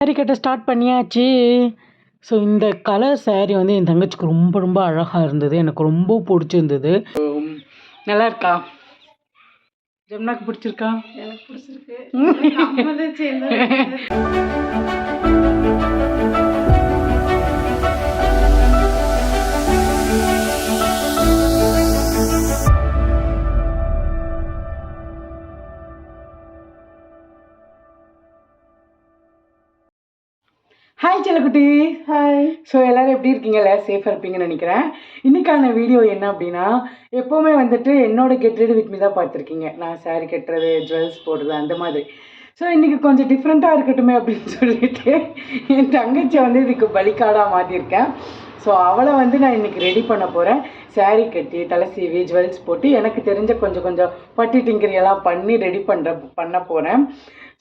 Sorry கட்ட start பண்ணியாச்சு. So இந்த கலர் சாரீ வந்து என் தங்கச்சிக்கு ரொம்ப ரொம்ப அழகாக இருந்தது. எனக்கு ரொம்ப பிடிச்சிருந்தது. நல்லா இருக்கா? ஜெம்னாக்கு பிடிச்சிருக்கா? எனக்கு பிடிச்சிருக்கு. ஹாய் செல்லக்குட்டி. ஹாய். ஸோ எல்லோரும் எப்படி இருக்கீங்கல்ல? சேஃபாக இருப்பீங்கன்னு நினைக்கிறேன். இன்றைக்கான வீடியோ என்ன அப்படின்னா, எப்போவுமே வந்துட்டு என்னோட கெட் ரெடி வித் மீ தான் பார்த்துருக்கீங்க. நான் சாரீ கட்டுறது, ஜுவல்ஸ் போடுறது அந்த மாதிரி. ஸோ இன்றைக்கி கொஞ்சம் டிஃப்ரெண்ட்டாக இருக்கட்டுமே அப்படின்னு சொல்லிட்டு என் தங்கச்சியை வந்து இதுக்கு பலிக்காடாக மாற்றிருக்கேன். ஸோ அவளை வந்து நான் இன்றைக்கி ரெடி பண்ண போகிறேன். சாரீ கட்டி, தலை சீவி, ஜுவல்ஸ் போட்டு எனக்கு தெரிஞ்ச கொஞ்சம் பட்டி டிங்கரியெல்லாம் பண்ணி ரெடி பண்ண போகிறேன்.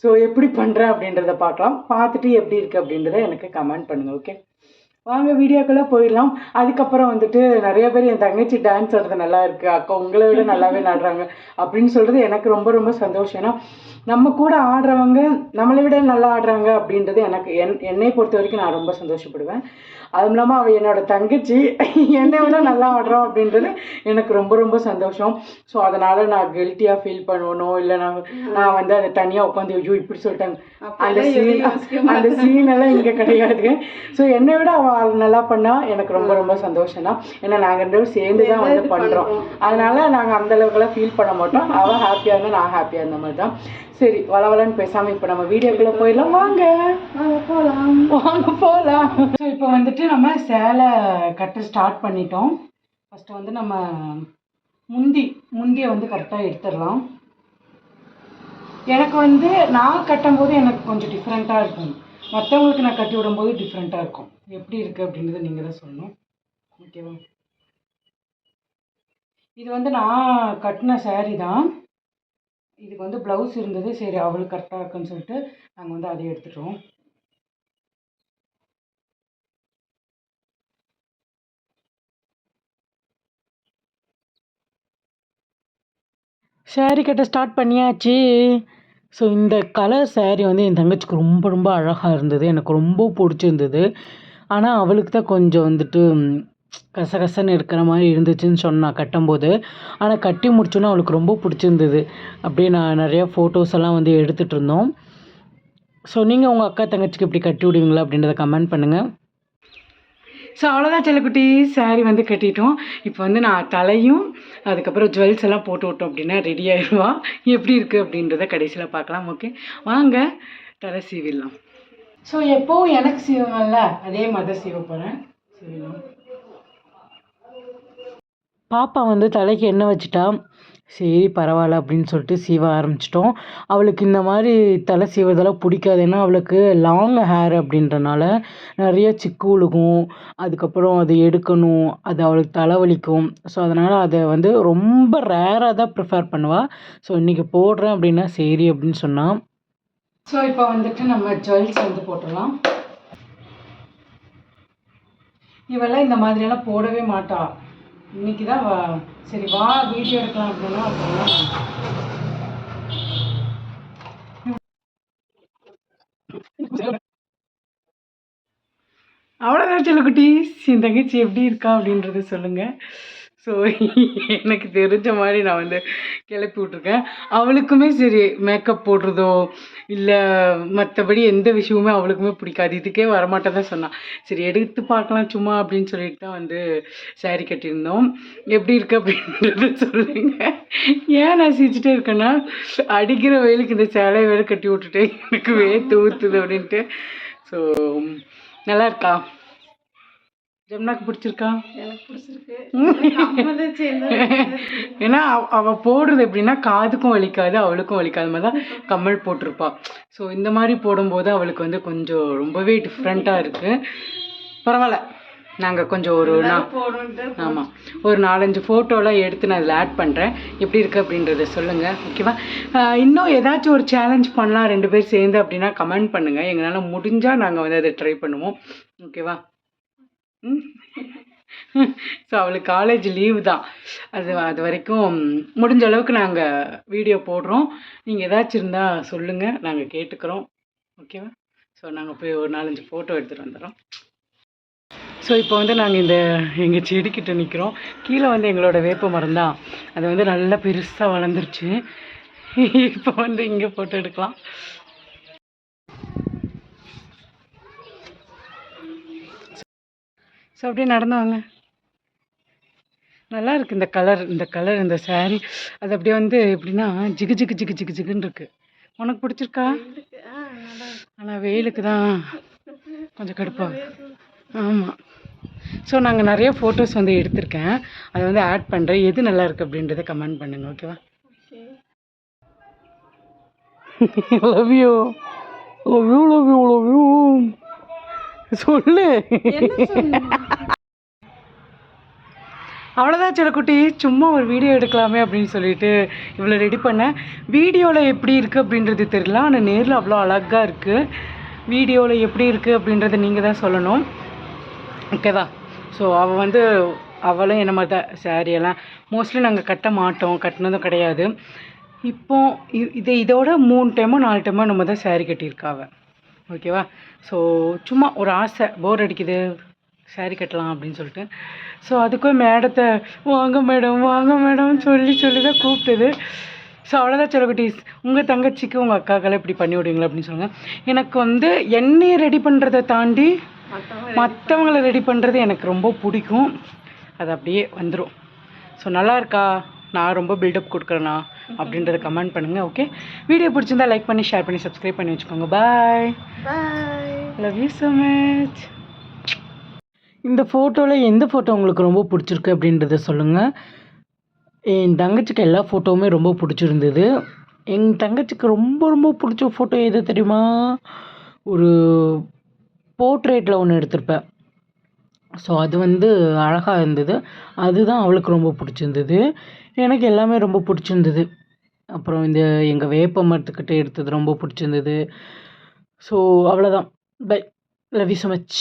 ஸோ எப்படி பண்ணுறேன் அப்படின்றத பார்க்கலாம். பார்த்துட்டு எப்படி இருக்குது அப்படின்றத எனக்கு கமெண்ட் பண்ணுங்கள். ஓகே, வாங்க வீடியோக்குள்ளே போயிடலாம். அதுக்கப்புறம் வந்துட்டு நிறைய பேர் என் தங்கச்சி டான்ஸ் ஆடுறது நல்லா இருக்குது, அக்கா உங்களை விட நல்லாவே ஆடுறாங்க அப்படின்னு சொல்கிறது எனக்கு ரொம்ப ரொம்ப சந்தோஷம். ஏன்னா நம்ம கூட ஆடுறவங்க நம்மளை விட நல்லா ஆடுறாங்க அப்படின்றது எனக்கு என்னை பொறுத்த வரைக்கும் நான் ரொம்ப சந்தோஷப்படுவேன். அதுவும் இல்லாமல் அவள் என்னோட தங்கச்சி என்னை விட நல்லா ஆடுறோம் அப்படின்றது எனக்கு ரொம்ப ரொம்ப சந்தோஷம். ஸோ அதனால் நான் கில்ட்டியாக ஃபீல் பண்ணணும், இல்லை நான் வந்து அதை தனியாக உட்காந்து ஐயோ இப்படி சொல்லிட்டாங்க அந்த சீனெல்லாம் இங்கே கிடையாது. ஸோ என்னை விட அவள் நல்லா பண்ணால் எனக்கு ரொம்ப ரொம்ப சந்தோஷம் தான். ஏன்னா நாங்கள் 2 பேரும் சேர்ந்து தான் வந்து பண்ணுறோம். அதனால் நாங்கள் அந்தளவுக்குலாம் ஃபீல் பண்ண மாட்டோம். அவள் ஹாப்பியாக இருந்தால் நான் ஹாப்பியாக இருந்த மாதிரி தான். சரி, வளவலன்னு பேசாமல் இப்போ நம்ம வீடியோக்குள்ளே போயிடலாம். வாங்க போகலாம். ஸோ இப்போ வந்துட்டு நம்ம சேலை கட்ட ஸ்டார்ட் பண்ணிட்டோம். ஃபஸ்ட்டு வந்து நம்ம முந்தியை வந்து கரெக்டாக எடுத்துடலாம். எனக்கு வந்து நான் கட்டும்போது எனக்கு கொஞ்சம் டிஃப்ரெண்ட்டாக இருக்கும், மற்றவங்களுக்கு நான் கட்டி விடும்போது டிஃப்ரெண்ட்டாக இருக்கும். எப்படி இருக்குது அப்படின்றத நீங்கள் தான் சொல்லணும். ஓகேவா? இது வந்து நான் கட்டின சாரீ தான். இதுக்கு வந்து ப்ளவுஸ் இருந்தது. சரி, அவளுக்கு கரெக்டாக இருக்குன்னு சொல்லிட்டு நாங்கள் வந்து அதை எடுத்துட்டோம். சாரீ கட்ட ஸ்டார்ட் பண்ணியாச்சு. ஸோ இந்த கலர் சாரீ வந்து என் தங்கச்சிக்கு ரொம்ப ரொம்ப அழகாக இருந்தது. எனக்கு ரொம்ப பிடிச்சிருந்தது. ஆனால் அவளுக்கு தான் கொஞ்சம் வந்துட்டு கசகசன்னு இருக்கிற மாதிரி இருந்துச்சுன்னு சொன்னான் கட்டும்போது. ஆனால் கட்டி முடிச்சோன்னா அவளுக்கு ரொம்ப பிடிச்சிருந்தது. அப்படியே நான் நிறையா ஃபோட்டோஸ் எல்லாம் வந்து எடுத்துகிட்டு இருந்தோம். ஸோ நீங்கள் உங்கள் அக்கா தங்கச்சிக்கு இப்படி கட்டி விடுவீங்களா அப்படின்றத கமெண்ட் பண்ணுங்கள். ஸோ அவ்வளோதான் செல்லக்குட்டி, சாரீ வந்து கட்டிட்டோம். இப்போ வந்து நான் தலையும் அதுக்கப்புறம் ஜுவல்ஸ் எல்லாம் போட்டு விட்டோம் அப்படின்னா ரெடி ஆயிடுவா. எப்படி இருக்குது அப்படின்றத கடைசியில் பார்க்கலாம். ஓகே, வாங்க தலை சீவிடலாம். ஸோ எப்போவும் எனக்கு சீவுங்கள்ல அதே மாதிரி சீவ போகிறேன். சீவிடலாம். பாப்பா வந்து தலைக்கு எண்ணெய் வச்சுட்டா. சரி பரவாயில்ல அப்படின்னு சொல்லிட்டு சீவ ஆரம்பிச்சிட்டோம். அவளுக்கு இந்த மாதிரி தலை சீவுறதெல்லாம் பிடிக்காது. ஏன்னா அவளுக்கு லாங் ஹேர் அப்படின்றனால நிறைய சிக்கு விழுகும். அதுக்கப்புறம் அதை எடுக்கணும், அது அவளுக்கு தலைவலிக்கும். ஸோ அதனால் அதை வந்து ரொம்ப ரேராக தான் ப்ரிஃபர் பண்ணுவாள். ஸோ இன்றைக்கி போடுறேன் அப்படின்னா சரி அப்படின்னு சொன்னான். ஸோ இப்போ வந்துட்டு நம்ம ஜுவல்ஸ் வந்து போட்டுடலாம். இவெல்லாம் இந்த மாதிரியெல்லாம் போடவே மாட்டா. இன்னைக்கு தான் சரி வா வீடியோ எடுக்கலாம் அப்படின்னா அவ்வளோதான் செல்லக்குட்டி. என் தங்கச்சி எப்படி இருக்கா அப்படின்றத சொல்லுங்கள். ஸோ எனக்கு தெரிஞ்ச மாதிரி நான் வந்து கிளப்பி விட்ருக்கேன். அவளுக்குமே சரி மேக்கப் போடுறதோ இல்லை மற்றபடி எந்த விஷயமுமே அவளுக்குமே பிடிக்காது. இதுக்கே வரமாட்டேன் தான் சொன்னான். சரி எடுத்து பார்க்கலாம் சும்மா அப்படின்னு சொல்லிட்டு தான் வந்து சாரீ கட்டியிருந்தோம். எப்படி இருக்குது அப்படின்றத சொல்லுங்கள். ஏன் நான் சிரிச்சுட்டே இருக்கேன்னா, அடிக்கிற வெயிலுக்கு இந்த சேலை வேலை கட்டி விட்டுட்டு எனக்கு வேர்த்து ஊற்றுது அப்படின்ட்டு. ஸோ நல்லா இருக்கா? ஜெம்னாக்கு பிடிச்சிருக்கா? எனக்கு பிடிச்சிருக்கு. ஏன்னா அவள் போடுறது எப்படின்னா காதுக்கும் வலிக்காது அவளுக்கும் வலிக்காத மாதிரி தான் கம்மல் போட்டிருப்பாள். ஸோ இந்த மாதிரி போடும்போது அவளுக்கு வந்து கொஞ்சம் ரொம்பவே டிஃப்ரெண்ட்டாக இருக்குது. பரவாயில்ல, நாங்கள் கொஞ்சம் ஒரு ஆமாம் ஒரு 4-5 ஃபோட்டோலாம் எடுத்து நான் அதில் ஆட் பண்ணுறேன். எப்படி இருக்குது அப்படின்றத சொல்லுங்கள். ஓகேவா? இன்னும் ஏதாச்சும் ஒரு சேலஞ்ச் பண்ணலாம் 2 பேர் சேர்ந்து அப்படின்னா கமெண்ட் பண்ணுங்கள். எங்களால் முடிஞ்சால் நாங்கள் வந்து அதை ட்ரை பண்ணுவோம். ஓகேவா? ஸோ அவளுக்கு காலேஜ் லீவு தான். அது வரைக்கும் முடிஞ்ச அளவுக்கு நாங்கள் வீடியோ போடுறோம். நீங்கள் ஏதாச்சும் இருந்தால் சொல்லுங்கள், நாங்கள் கேட்டுக்கிறோம். ஓகேவா? ஸோ நாங்கள் போய் ஒரு 4-5 ஃபோட்டோ எடுத்துகிட்டு வந்துடுறோம். ஸோ இப்போ வந்து நாங்கள் இந்த எங்கள் செடிக்கிட்ட நிற்கிறோம். கீழே வந்து எங்களோட வேப்ப மரம் தான், அது வந்து நல்லா பெருசாக வளர்ந்துருச்சு. இப்போ வந்து இங்கே ஃபோட்டோ எடுக்கலாம். ஸோ அப்படியே நடந்து வாங்க. நல்லா இருக்குது இந்த கலர் இந்த saree. அது அப்படியே வந்து எப்படின்னா ஜிகு ஜிகு ஜிகு ஜிகு ஜிகுன்னு இருக்கு. உனக்கு பிடிச்சிருக்கா? ஆனால் வெயிலுக்கு தான் கொஞ்சம் கடுப்பாக. ஆமாம். ஸோ நாங்கள் நிறைய ஃபோட்டோஸ் வந்து எடுத்திருக்கேன், அதை வந்து ஆட் பண்ணுறேன். எது நல்லா இருக்குது அப்படின்றத கமெண்ட் பண்ணுங்கள், ஓகேவா? Love you love you love you love you சொல்லு. அவ்வளோதான் செல்லக்குட்டி, சும்மா ஒரு வீடியோ எடுக்கலாமே அப்படின்னு சொல்லிட்டு இவ்வளோ ரெடி பண்ணேன். வீடியோவில் எப்படி இருக்குது அப்படின்றது தெரியல, ஆனால் நேரில் அவ்வளோ அழகாக இருக்குது. வீடியோவில் எப்படி இருக்குது அப்படின்றத நீங்கள் தான் சொல்லணும், ஓகேவா? ஸோ அவளும் என்ன மாதிரி தான் சாரியெல்லாம் மோஸ்ட்லி நாங்கள் கட்ட மாட்டோம், கட்டினதும் கிடையாது. இப்போ இதோட 3 டைமோ 4 டைமோ நம்ம தான் சாரீ கட்டியிருக்காவ, ஓகேவா? ஸோ சும்மா ஒரு ஆசை, போர் அடிக்குது சாரீ கட்டலாம் அப்படின்னு சொல்லிட்டு. ஸோ அதுக்கும் மேடத்தை வாங்க மேடம் சொல்லி தான் கூப்பிட்டது. ஸோ அவ்வளோதான் செல்லக்குட்டீஸ். உங்கள் தங்கச்சிக்கு உங்கள் அக்காக்கெல்லாம் இப்படி பண்ணி விடுவீங்களா அப்படின்னு சொல்லுங்கள். எனக்கு வந்து என்னையை ரெடி பண்ணுறதை தாண்டி மற்றவங்களை ரெடி பண்ணுறது எனக்கு ரொம்ப பிடிக்கும். அது அப்படியே வந்துடும். ஸோ நல்லா இருக்கா, நான் ரொம்ப பில்டப் கொடுக்குறேண்ணா அப்படின்றத கமெண்ட் பண்ணுங்கள், ஓகே? வீடியோ பிடிச்சிருந்தா லைக் பண்ணி ஷேர் பண்ணி சப்ஸ்கிரைப் பண்ணி வச்சுக்கோங்க. Bye love you so much. இந்த ஃபோட்டோவில் எந்த ஃபோட்டோ உங்களுக்கு ரொம்ப பிடிச்சிருக்கு அப்படின்றத சொல்லுங்கள். என் தங்கச்சிக்கு எல்லா ஃபோட்டோவுமே ரொம்ப பிடிச்சிருந்தது. என் தங்கச்சிக்கு ரொம்ப பிடிச்ச ஃபோட்டோ எது தெரியுமா? ஒரு போர்ட்ரேட்டில் ஒன்று எடுத்திருப்பேன். ஸோ அது வந்து அழகாக இருந்தது, அதுதான் அவளுக்கு ரொம்ப பிடிச்சிருந்தது. எனக்கு எல்லாமே ரொம்ப பிடிச்சிருந்தது. அப்புறம் இந்த எங்கள் வேப்ப மரத்துக்கிட்ட எடுத்தது ரொம்ப பிடிச்சிருந்தது. ஸோ அவ்வளோதான். Bye. Love you so much.